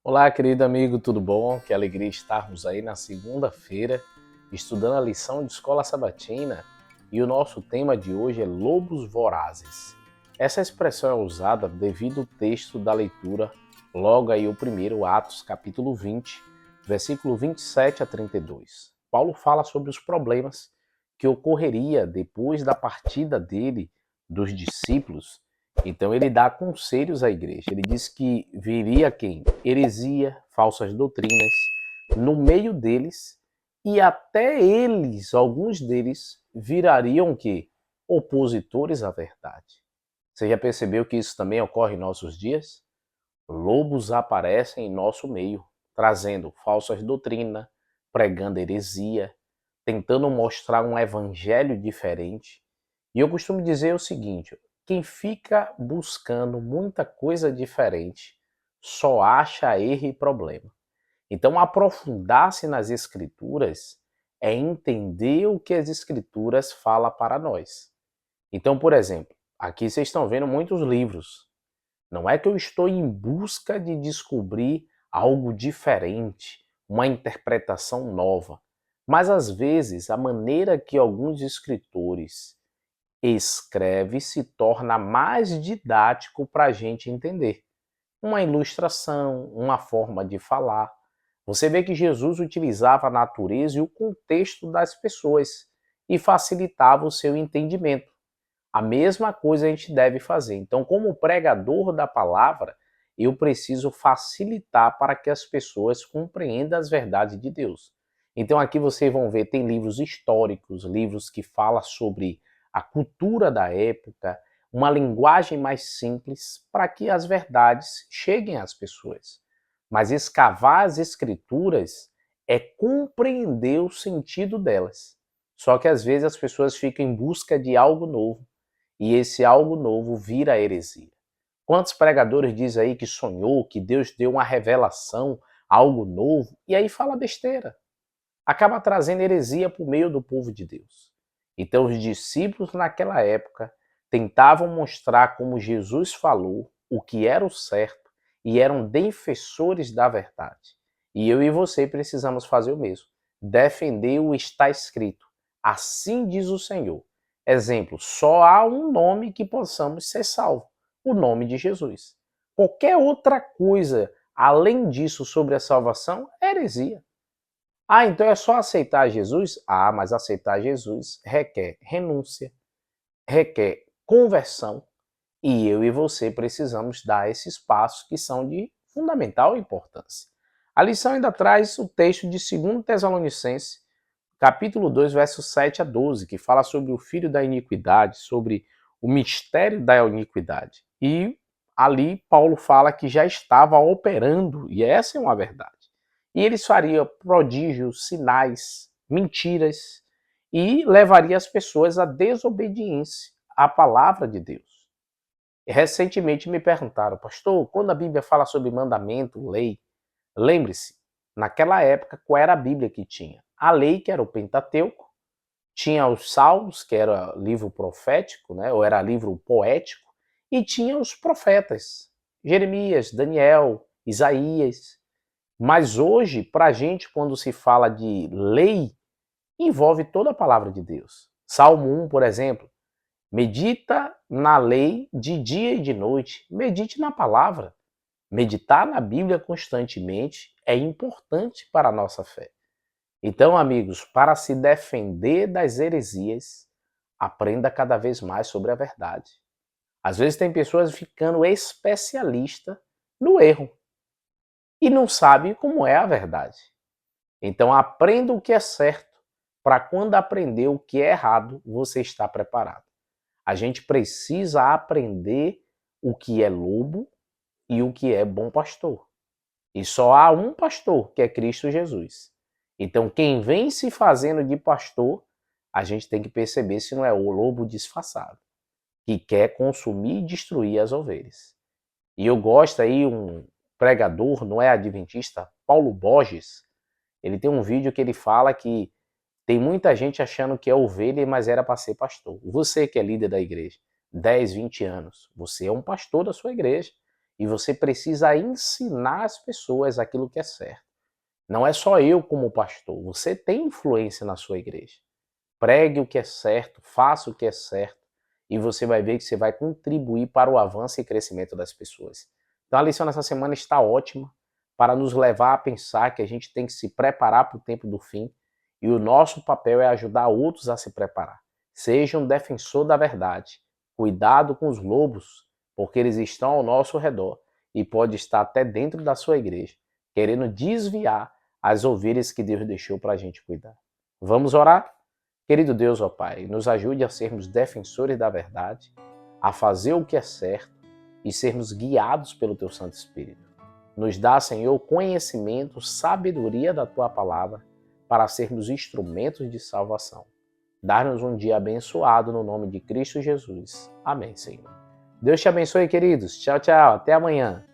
Olá, querido amigo, tudo bom? Que alegria estarmos aí na segunda-feira estudando a lição de escola sabatina e o nosso tema de hoje é lobos vorazes. Essa expressão é usada devido ao texto da leitura, logo aí o primeiro, Atos capítulo 20, versículo 27 a 32. Paulo fala sobre os problemas que ocorreria depois da partida dele, dos discípulos. Então ele dá conselhos à igreja. Ele diz que viria quem? Heresia, falsas doutrinas, no meio deles, e até eles, alguns deles, virariam que? Opositores à verdade. Você já percebeu que isso também ocorre em nossos dias? Lobos aparecem em nosso meio, trazendo falsas doutrinas, pregando heresia, tentando mostrar um evangelho diferente. E eu costumo dizer o seguinte: quem fica buscando muita coisa diferente só acha erro e problema. Então, aprofundar-se nas escrituras é entender o que as escrituras falam para nós. Então, por exemplo, aqui vocês estão vendo muitos livros. Não é que eu estou em busca de descobrir algo diferente, uma interpretação nova, mas às vezes a maneira que alguns escritores escrevem se torna mais didático para a gente entender. Uma ilustração, uma forma de falar. Você vê que Jesus utilizava a natureza e o contexto das pessoas e facilitava o seu entendimento. A mesma coisa a gente deve fazer. Então, como pregador da palavra, eu preciso facilitar para que as pessoas compreendam as verdades de Deus. Então, aqui vocês vão ver, tem livros históricos, livros que falam sobre a cultura da época, uma linguagem mais simples para que as verdades cheguem às pessoas. Mas escavar as escrituras é compreender o sentido delas. Só que às vezes as pessoas ficam em busca de algo novo e esse algo novo vira heresia. Quantos pregadores diz aí que sonhou, que Deus deu uma revelação, algo novo, e aí fala besteira. Acaba trazendo heresia para o meio do povo de Deus. Então os discípulos naquela época tentavam mostrar como Jesus falou, o que era o certo, e eram defensores da verdade. E eu e você precisamos fazer o mesmo. Defender o está escrito. Assim diz o Senhor. Exemplo, só há um nome que possamos ser salvos, o nome de Jesus. Qualquer outra coisa além disso sobre a salvação é heresia. Ah, então é só aceitar Jesus? Ah, mas aceitar Jesus requer renúncia, requer conversão, e eu e você precisamos dar esses passos que são de fundamental importância. A lição ainda traz o texto de 2 Tessalonicenses, capítulo 2, versos 7 a 12, que fala sobre o filho da iniquidade, sobre o mistério da iniquidade. E ali Paulo fala que já estava operando, e essa é uma verdade. E eles fariam prodígios, sinais, mentiras, e levaria as pessoas à desobediência à palavra de Deus. Recentemente me perguntaram, pastor, quando a Bíblia fala sobre mandamento, lei, lembre-se, naquela época, qual era a Bíblia que tinha? A lei, que era o Pentateuco, tinha os Salmos, que era livro profético, né, ou era livro poético, e tinha os profetas, Jeremias, Daniel, Isaías. Mas hoje, para a gente, quando se fala de lei, envolve toda a palavra de Deus. Salmo 1, por exemplo, medita na lei de dia e de noite, medite na palavra. Meditar na Bíblia constantemente é importante para a nossa fé. Então, amigos, para se defender das heresias, aprenda cada vez mais sobre a verdade. Às vezes tem pessoas ficando especialistas no erro e não sabe como é a verdade. Então, aprenda o que é certo, para quando aprender o que é errado, você está preparado. A gente precisa aprender o que é lobo e o que é bom pastor. E só há um pastor, que é Cristo Jesus. Então, quem vem se fazendo de pastor, a gente tem que perceber se não é o lobo disfarçado, que quer consumir e destruir as ovelhas. E eu gosto aí, um pregador, não é adventista, Paulo Borges, ele tem um vídeo que ele fala que tem muita gente achando que é ovelha, mas era para ser pastor. Você que é líder da igreja, 10, 20 anos, você é um pastor da sua igreja. E você precisa ensinar as pessoas aquilo que é certo. Não é só eu como pastor, você tem influência na sua igreja. Pregue o que é certo, faça o que é certo, e você vai ver que você vai contribuir para o avanço e crescimento das pessoas. Então a lição dessa semana está ótima para nos levar a pensar que a gente tem que se preparar para o tempo do fim, e o nosso papel é ajudar outros a se preparar. Seja um defensor da verdade. Cuidado com os lobos, porque eles estão ao nosso redor e pode estar até dentro da sua igreja, querendo desviar as ovelhas que Deus deixou para a gente cuidar. Vamos orar? Querido Deus, ó Pai, nos ajude a sermos defensores da verdade, a fazer o que é certo e sermos guiados pelo Teu Santo Espírito. Nos dá, Senhor, conhecimento, sabedoria da Tua palavra para sermos instrumentos de salvação. Dar-nos um dia abençoado no nome de Cristo Jesus. Amém, Senhor. Deus te abençoe, queridos. Tchau, tchau. Até amanhã.